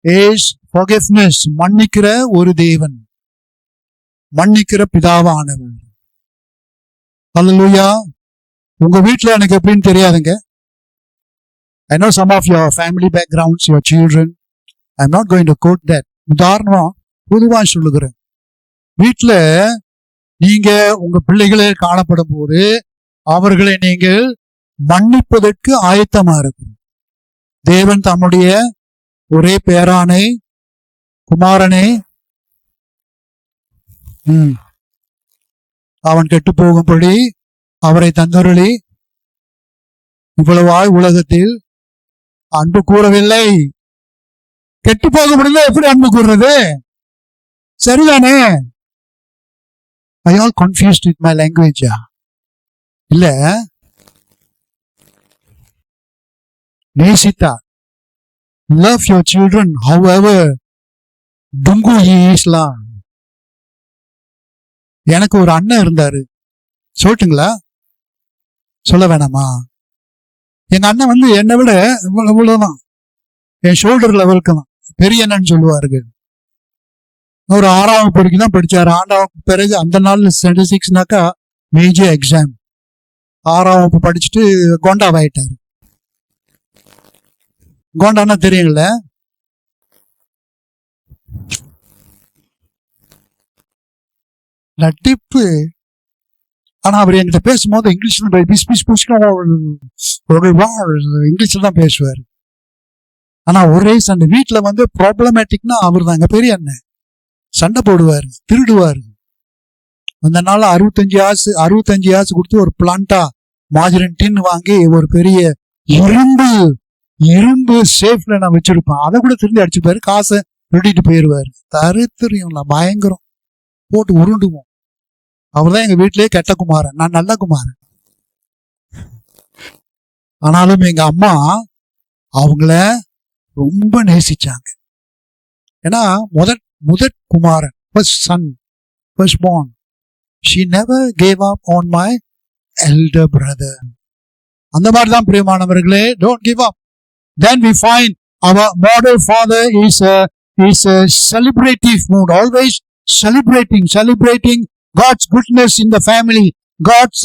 is forgiveness. மன்னிக்கிற ஒரு தேவன், மன்னிக்கிற பிதாவானவர். Hallelujah. உங்க வீட்டுல எனக்கு எப்படின்னு தெரியாதுங்க. I know some of your family backgrounds, your children. I'm not going to quote that. உதாரணம் பொதுவா சொல்லுகிறேன். வீட்டுல நீங்க உங்க பிள்ளைகளே காணப்படும் போது அவர்களை நீங்கள் மன்னிப்பதற்கு ஆயத்தமா இருக்கும். தேவன் தம்முடைய ஒரே பேரானை குமாரனை அவன் கெட்டு போகும்படி அவரை தந்தருளி இவ்வளவாய் உலகத்தில் அன்பு கூறவில்லை. கெட்டு போக முடியல, எப்படி அன்பு கூறுறது? சரிதானே? I all confused with my language. இல்ல, நேசித்தா. Love your children however dungu he is la. எனக்கு ஒரு அண்ணன் இருந்தாரு, சொல்லட்டுங்களா? சொல்ல வேணாமா? எங்க அண்ணன் வந்து என்னை விட இவ்வளவுதான், என் ஷோல்டர் லெவலுக்கு தான், பெரிய அண்ணன் சொல்லுவார்கள். ஒரு 6ஆம் வகுப்பு வரைக்கும் தான் படிச்சாரு. 2ஆம் வகுப்பு பிறகு அந்த நாள் ஸ்டாட்டிஸ்டிக்ஸ்னாக்கா மேஜர் எக்ஸாம். 6ஆம் வகுப்பு படிச்சுட்டு கோண்டாவாயிட்டாரு. கோண்டான்னா தெரியுங்கள? நட்டிப்பு. ஆனா அவர் என்கிட்ட பேசும்போது இங்கிலீஷ்ல இங்கிலீஷ்ல தான் பேசுவார். ஆனா ஒரே சண்டை வீட்டுல வந்து ப்ராப்ளமேட்டிக்னா அவர் தாங்க பெரிய அண்ணன். சண்டை போடுவார், திருடுவார். அந்த நாள் 65 ஆசு கொடுத்து ஒரு பிளான்டா மாஜரின் டின் வாங்கி ஒரு பெரிய இரும்பு சேஃப்ல நான் வச்சிருப்பேன். அதை கூட திரும்பி அடிச்சுப்பாரு, காசை வெட்டிட்டு போயிருவாரு. தரித்திரியம் பயங்கரம், போட்டு உருண்டுவோம். அவர்தான் எங்க வீட்டிலேயே கெட்ட குமாரன், நான் நல்ல குமாரன். ஆனாலும் எங்க அம்மா அவங்கள ரொம்ப நேசிச்சாங்க. ஏன்னா முதற் குமாரன், first son, first born. She never gave up on my elder brother. அந்த மாதிரிதான் பிரியமானவர்களே, don't give up. Then we find our model father is a celebrative mood, always celebrating God's goodness in the family, God's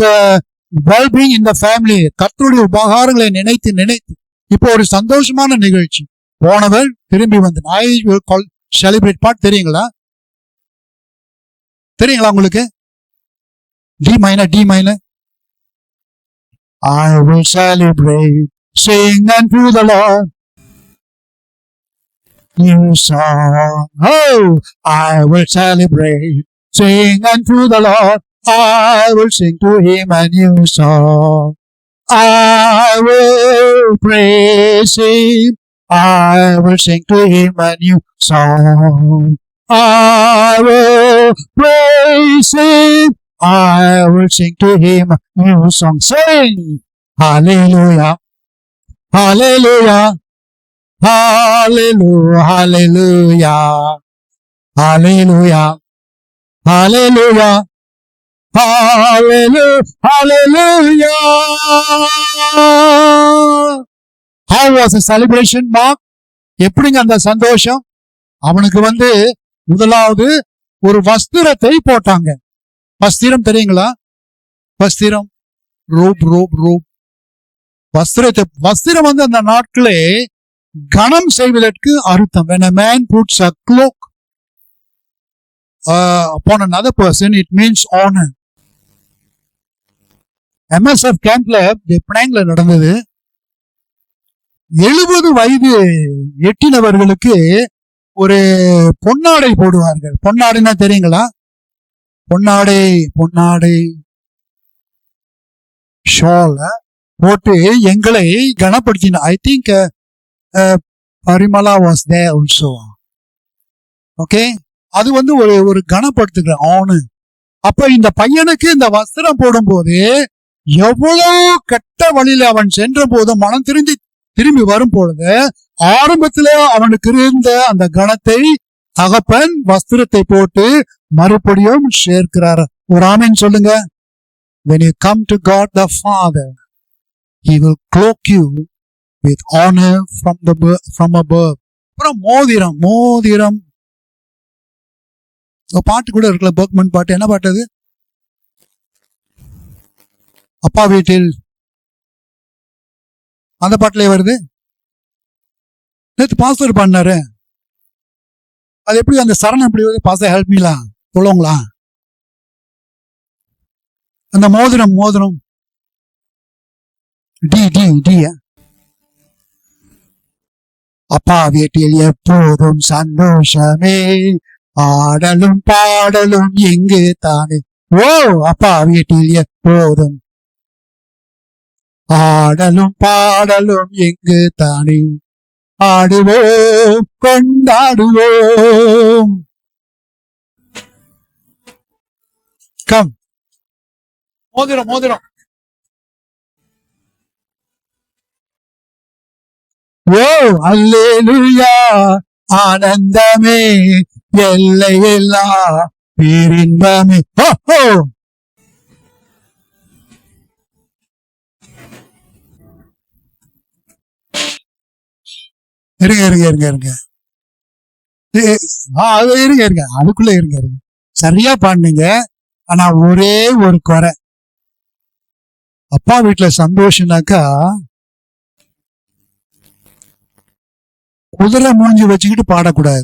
well-being in the family. கர்த்தருடைய உபகாரங்களை நினைத்து இப்போ ஒரு சந்தோஷமான நிகழ்ச்சி, போனவர் திரும்பி வந்து I will call celebrate பாட்டு தெரியுங்களா உங்களுக்கு? D minor I will celebrate, sing unto the Lord new song. Oh, I will celebrate, sing unto the Lord. I will sing to him a new song. I will praise him. I will sing to him a new song. I will praise him. I will sing to him a new song. Sing! Hallelujah! Hallelujah! Hallelujah! Hallelujah! Hallelujah! Hallelujah! Hallelujah! Hallelujah! How was the celebration, Mark? எப்படிங்க அந்த சந்தோஷம்? அவனுக்கு முதலாவது ஒரு வஸ்திரத்தை போட்டாங்க. வஸ்திரம் தெரியுங்களா? வஸ்திரம், ரோப். வஸ்திரம் அந்த நாட்களே கனம் செய்வதற்கு அர்த்தம். When a man puts a cloak upon another person, it means honor. MSF கேம்ப்ல பினாங்ல நடந்தது. 70 வயது எட்டினவர்களுக்கு ஒரு பொன்னாடை போடுவார்கள். பொன்னாடைன்னா தெரியுங்களா? பொன்னாடை ஷால் போட்டு எங்களை கனப்படுத்தின. I think Parimala was there also. Okay, அது ஒரு கனப்படுத்துகிற ஆணு. அப்ப இந்த பையனுக்கு இந்த வஸ்திரம் போடும் போது எவ்வளவு கெட்ட வழியில அவன் சென்ற போது மனம் திரும்பி வரும் பொழுது ஆரம்பத்திலே அவனுக்கு இருந்த அந்த கணத்தை தகப்பன் வஸ்திரத்தை போட்டு மறுபடியும் சேர்க்கிறார். ஒரு ஆமென் சொல்லுங்க. When you come to God the Father, He will cloak you with honor from above. அப்புறம் மோதிரம் பாட்டு கூட இருக்குல்ல, பர்க்மன் பாட்டு. என்ன பாட்டு அது? அப்பா வீட்டில், அந்த பாட்டுல வருது. நேற்று பாஸ்டர் பண்ணாரு. அது எப்படி அந்த சரணம் எப்படி வருது? பாஸ்டர் ஹெல்ப் மீலா சொல்லுங்களா? அந்த மோதிரம் டி அப்பா வீட்டில் எப்போதும் சந்தோஷமே, ஆடலும் பாடலும் எங்கு தானே. ஓ, அப்பா வீட்டில் எப்போதும் ஆடலும் பாடலும் எங்கு தானே, ஆடுவோம் கொண்டாடுவோம். கம், மோதிரம். ஓ அல்லேலூயா, ஆனந்தமே, எல்லையில்லா பேரின்பமே. ஓ இருங்க அதுக்குள்ள இருங்க. சரியா பாடுனீங்க. ஆனா ஒரே ஒரு குறை, அப்பா வீட்டுல சந்தோஷம்னாக்கா குதிரை மூஞ்சி வச்சுக்கிட்டு பாடக்கூடாது.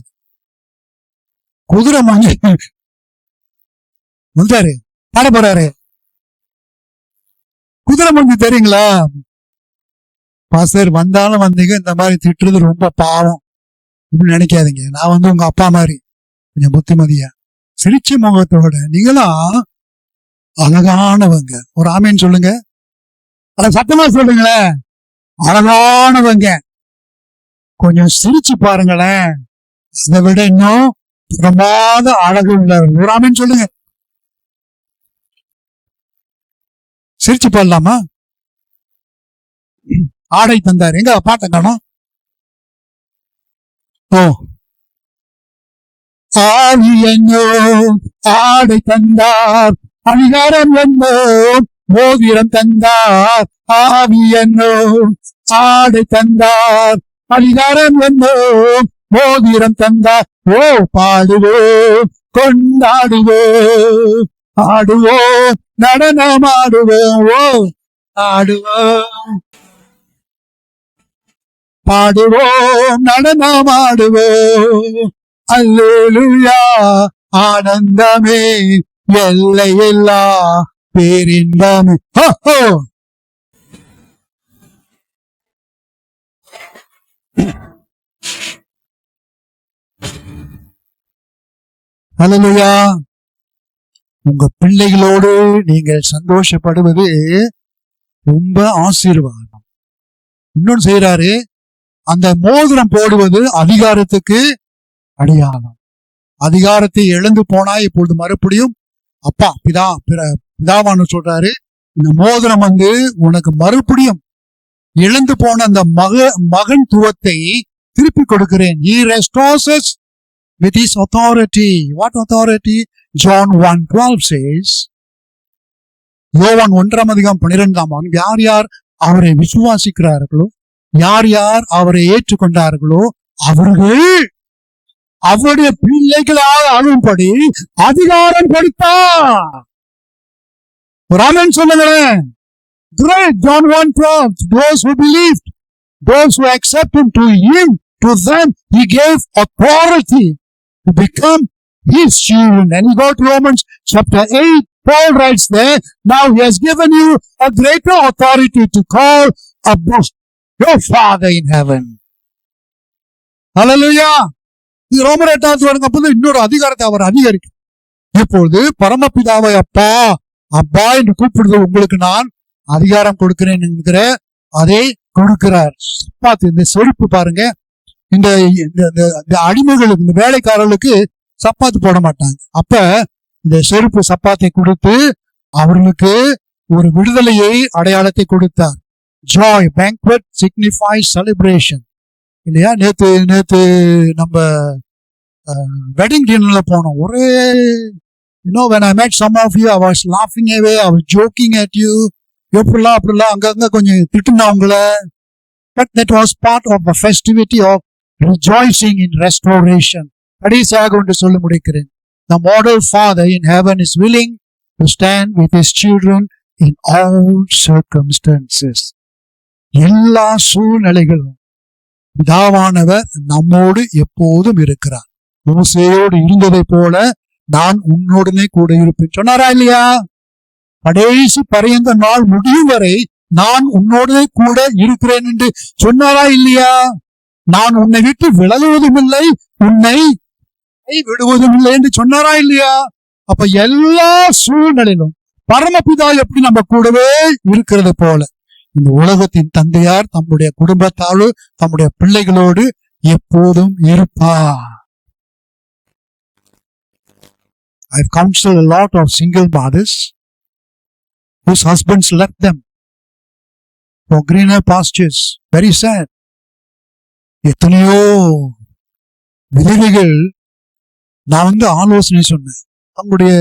குதிரை மூஞ்சி வந்தாரு பாட போறாரு. குதிரை மூஞ்சி தெரியுங்களா? பாஸ்டர் வந்தாலும் வந்தீங்க இந்த மாதிரி திட்டுறது ரொம்ப பாவம் இப்படி நினைக்காதீங்க. நான் உங்க அப்பா மாதிரி கொஞ்சம் புத்திமதியா சிரிச்ச முகத்தோட, நீங்களாம் அழகானவங்க. ஒரு ஆமேன்னு சொல்லுங்க. அத சத்தமா சொல்லுங்களேன். அழகானவங்க. கொஞ்சம் சிரிச்சு பாருங்களேன், அதை விட இன்னும் பிரமாத அழகு உள்ளவர். ஒரு ஆமென் சொல்லுங்க. சிரிச்சு பாடலாமா? ஆடை தந்தார். எங்க பாட்டை காணோம்? ஓ, ஆவி என்னோ ஆடை தந்தார், அதிகாரம் என்னோ மோதிரம் தந்தார். ஆவி என்னோ ஆடை தந்தார், அதிகாரம் என்னோ மோதிரம் தந்தார். ஓ, பாடுவோம் கொண்டாடுவோம், ஆடுவோம் நடனம் ஆடுவோம். ஓ, ஆடுவோம் பாடுவோம் நடனம் ஆடுவோம். அல்லேலூயா, ஆனந்தமே எல்லையில்லா பேரின்பமே. அல்லேலூயா. உங்க பிள்ளைகளோடு நீங்கள் சந்தோஷப்படுவது ரொம்ப ஆசீர்வாதம். இன்னொன்னு செய்யறாரு, அந்த மோதிரம் போடுவது அதிகாரத்துக்கு அடையாளம். அதிகாரத்தை இழந்து போனா இப்பொழுது மறுபடியும் அப்பா பிதாவான்னு சொல்றாரு, இந்த மோதிரம் உனக்கு மறுபடியும் இழந்து போன அந்த மகன் துவத்தை திருப்பி கொடுக்கிறேன். He restores us with his authority. What authority? John 1:12 says, யோவான் 1:12 யார் யார் அவரை விசுவாசிக்கிறார்களோ, யார் யார் அவரை ஏற்றுக்கொண்டார்களோ அவர்கள் அவருடைய பிள்ளைகளால் ஆகும்படி அதிகாரம் கொடுத்தார். ஒரு ஆமென் சொல்லுங்களேன். Great, John 1:12. Those who believed, those who accepted to him, to them he gave authority to become his children. And you go to Romans chapter 8, Paul writes there, now he has given you a greater authority to call above your Father in heaven. Hallelujah. ரோமர் 8 இன்னொரு அதிகாரத்தை அவர் அதிகரிக்கும். இப்பொழுது பரமபிதாவை அப்பா அப்பா என்று கூப்பிடுறது உங்களுக்கு நான் அதிகாரம் கொடுக்கிறேன் என்கிற அதை கொடுக்கிறார். சப்பாத்து, இந்த செருப்பு பாருங்க, இந்த அடிமைகளுக்கு, இந்த வேலைக்காரர்களுக்கு சப்பாத்து போட மாட்டாங்க. அப்ப இந்த செருப்பு சப்பாத்தை கொடுத்து அவர்களுக்கு ஒரு விடுதலையை அடையாளத்தை கொடுத்தார். ஜாய் பேங்க்வெட் சிக்னிஃபைஸ் செலிப்ரேஷன் இல்லையா? நேத்து நம்ம வெட்டிங் டின்னர்ல போனோம். ஒரே when I met some of you, I was laughing away, I was joking at you. எப்படிலாம் அப்படிலாம் அங்கங்க கொஞ்சம் திட்டுனா உங்களை. But that was part of the festivity of rejoicing in restoration. கடைசியாக ஒன்று சொல்ல முடிக்கிறேன். The model father in heaven is willing to stand with his children in all circumstances. எல்லா சூழ்நிலைகளும் பிதாவானவர் நம்மோடு எப்போதும் இருக்கிறார். மோசேயோடு இருந்ததை போல நான் உன்னோடனே கூட இருப்பேன் சொன்னாரா இல்லையா? கடைசி பரியந்த நாள் முடியும் வரை நான் உன்னோடனே கூட இருக்கிறேன் என்று சொன்னாரா இல்லையா? நான் உன்னை விட்டு விலகுவதும் இல்லை, உன்னை விடுவதும் இல்லை என்று சொன்னாரா இல்லையா? அப்ப எல்லா சூழ்நிலையிலும் பரமபிதா எப்படி நம்ம கூடவே இருக்கிறது போல இந்த உலகத்தின் தந்தையார் தம்முடைய குடும்பத்தாரு தம்முடைய பிள்ளைகளோடு எப்போதும் இருப்பார். I've counseled a lot of single mothers whose husbands left them for greener pastures. Very sad. எத்தனையோ விதவைகள் நான் ஆலோசனை சொன்னேன், தங்களுடைய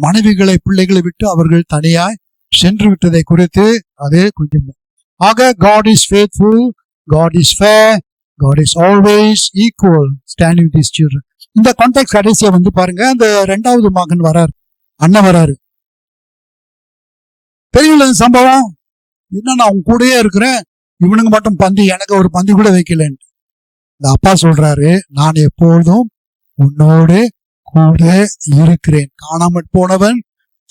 மனைவிகளை பிள்ளைகளை விட்டு அவர்கள் தனியாய் சென்று விட்டதை குறித்து. அதே கொஞ்சம் ஆக, God is faithful, God is fair, God is always equal standing with his children. இந்த கான்டெக்ட் கடைசியா பாருங்க, அந்த 2வது மகன் வராரு, அண்ணன் வராரு. தெரியல சம்பவம் என்ன, நான் உங்க கூடயே இருக்கிறேன், இவனுங்க மட்டும் பந்தி, எனக்கு ஒரு பந்தி கூட வைக்கலன்னு. இந்த அப்பா சொல்றாரு, நான் எப்பொழுதும் உன்னோடு கூட இருக்கிறேன். காணாமற் போனவன்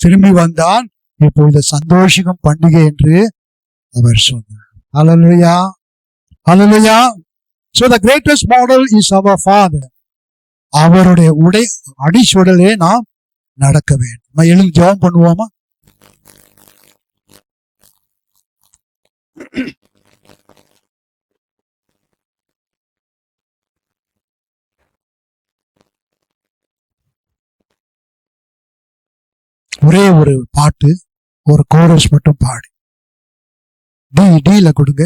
திரும்பி வந்தான், இப்பொழுது சந்தோஷிக்கும் பண்டிகை என்று அவர் சொன்னார். Hallelujah. Hallelujah. So the greatest model is our Father. அவருடைய அடிச்சுடலே நாம் நடக்க வேண்டும். எழுந்து ஜெபம் பண்ணுவோமா? ஒரே ஒரு பாட்டு, ஒரு கோரஸ் மட்டும் பாடி டீல கொடுங்க.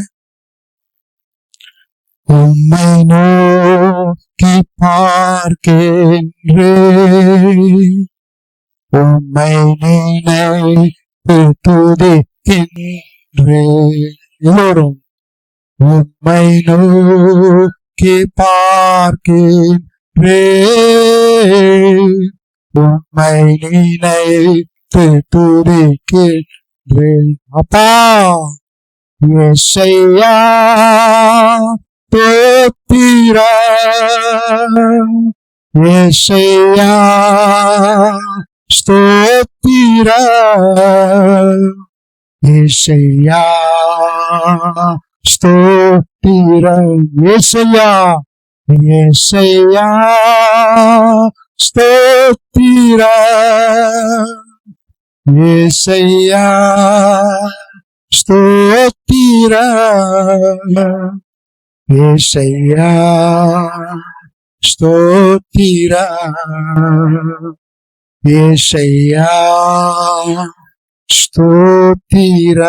உம்மை நோக்கி பார்க்கின்றேன், உம்மை நினைத்து துதிக்கின்றேன். எல்லோரும் உம்மை நோக்கி பார்க்கின்றேன், உம்மை நினைத்து துதிக்கின்றேன். அப்பா யெகோவா ஸ்தோத்திரம், யெகோவா ஸ்தோத்திரம், யெகோவா ஸ்தோத்திரம், யெகோவா யெகோவா ஸ்தோத்திரம், யெகோவா ஸ்தோத்திரம், யெகோவா ஸ்தோத்திரம், யெகோவா ஸ்தோத்திரம்.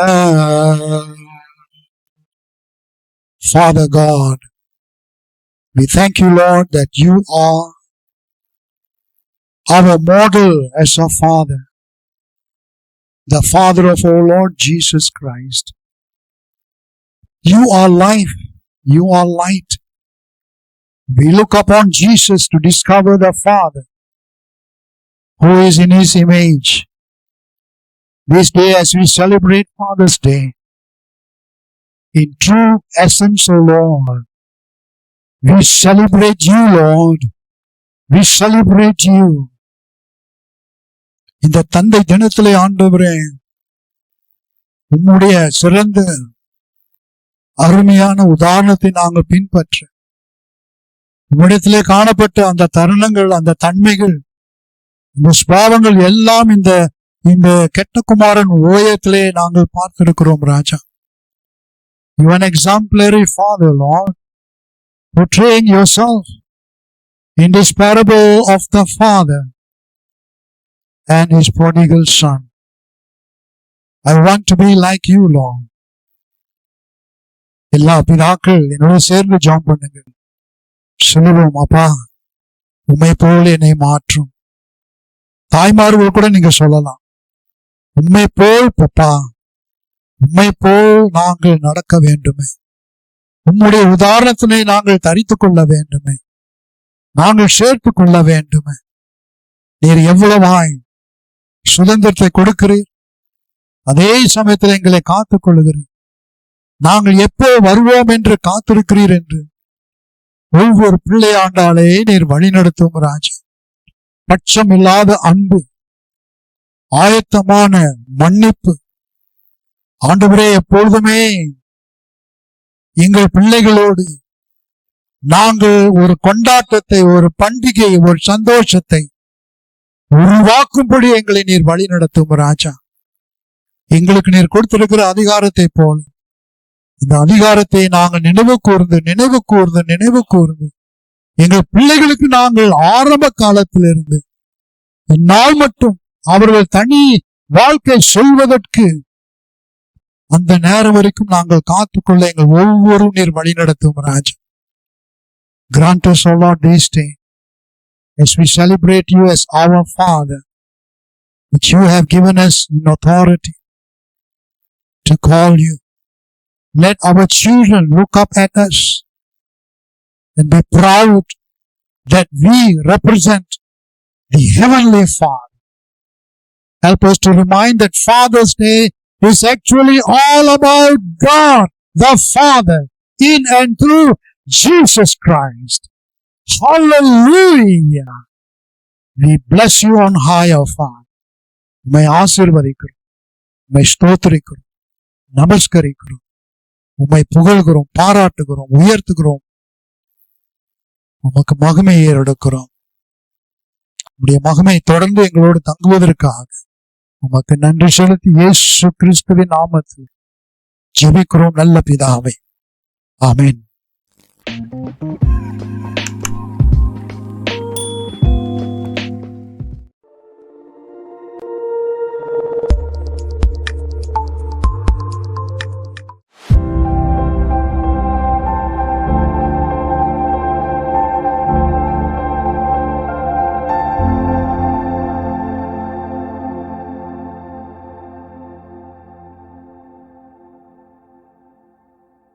Father God, we thank you, Lord, that you are our model as our Father, the Father of our Lord Jesus Christ. You are life, you are light. We look upon Jesus to discover the Father who is in His image. This day, as we celebrate Father's Day, in true essence, O Lord, we celebrate you, Lord. We celebrate you. இந்த தந்தை தினத்திலே ஆண்டவரே, உம்முடைய சிறந்த அருமையான உதாரணத்தை நாங்கள் பின்பற்ற, உம்மிடத்திலே காணப்பட்ட அந்த தருணங்கள், அந்த தன்மைகள், இந்த ஸ்பாவங்கள் எல்லாம் இந்த கெட்ட குமாரன் ஓயத்திலே நாங்கள் பார்த்திருக்கிறோம் ராஜா. You are an exemplary Father, Lord, portraying yourself in this parable of the Father and his prodigal son. I want to be like you, Lord. எல்லா பிதாக்கள் என்னோட சேர்ந்து ஜெபம் பண்ணுங்க. சொல்லுவோம், அப்பா உம்மை போல் என்னை மாற்றும். தாய்மார்கள் கூட நீங்க சொல்லலாம், உம்மை போல் பப்பா, உம்மை போல் நாங்கள் நடக்க வேண்டுமே, உம்முடைய உதாரணத்தினை நாங்கள் தரித்துக் கொள்ள வேண்டுமே, நாங்கள் சேர்த்து கொள்ள வேண்டுமே. நீர் எவ்வளவாய் சுதந்திரத்தை கொடுக்கிறீர், அதே சமயத்தில் எங்களை காத்துக் கொள்ளுகிறீர். நாங்கள் எப்போ வருவோம் என்று காத்திருக்கிறீர் என்று ஒவ்வொரு பிள்ளையாண்டாலே நீர் வழிநடத்தும் ராஜா. பட்சம் இல்லாத அன்பு, ஆயத்தமான மன்னிப்பு ஆண்டவரே, எப்பொழுதுமே எங்கள் பிள்ளைகளோடு நாங்கள் ஒரு கொண்டாட்டத்தை, ஒரு பண்டிகை, ஒரு சந்தோஷத்தை உருவாக்கும்படி எங்களை நீர் வழி நடத்தும் ராஜா. எங்களுக்கு நீர் கொடுத்திருக்கிற அதிகாரத்தை போல இந்த அதிகாரத்தை நாங்கள் நினைவு கூர்ந்து எங்கள் பிள்ளைகளுக்கு நாங்கள் ஆரம்ப காலத்திலிருந்து இந்நாள் மட்டும் அவர்கள் தனி வாழ்க்கை சொல்வதற்கு அந்த நேரம் வரைக்கும் நாங்கள் காத்துக்கொள்ள எங்கள் ஒவ்வொரு நீர் வழி நடத்தும் ராஜா. Grant us, O Lord, this day, as we celebrate you as our Father, which you have given us in authority to call you. Let our children look up at us and be proud that we represent the Heavenly Father. Help us to remind that Father's Day is actually all about God, the Father, in and through Jesus Christ. Hallelujah! We bless you on high, our Father. உம்மை ஆசீர்வதிக்கிறோம், உம்மை ஸ்தோத்திரிக்கிறோம், நமஸ்கரிக்கிறோம், உம்மை புகழ்கிறோம், பாராட்டுகிறோம், உயர்த்துகிறோம், உமக்கு மகிமையை எடுக்கிறோம். உம்முடைய மகிமை தொடர்ந்து எங்களோடு தங்குவதற்காக உமக்கு நன்றி செலுத்தி இயேசு கிறிஸ்துவின் நாமத்தில் ஜெபிக்கிறோம் நல்ல பிதாவே. ஆமென்.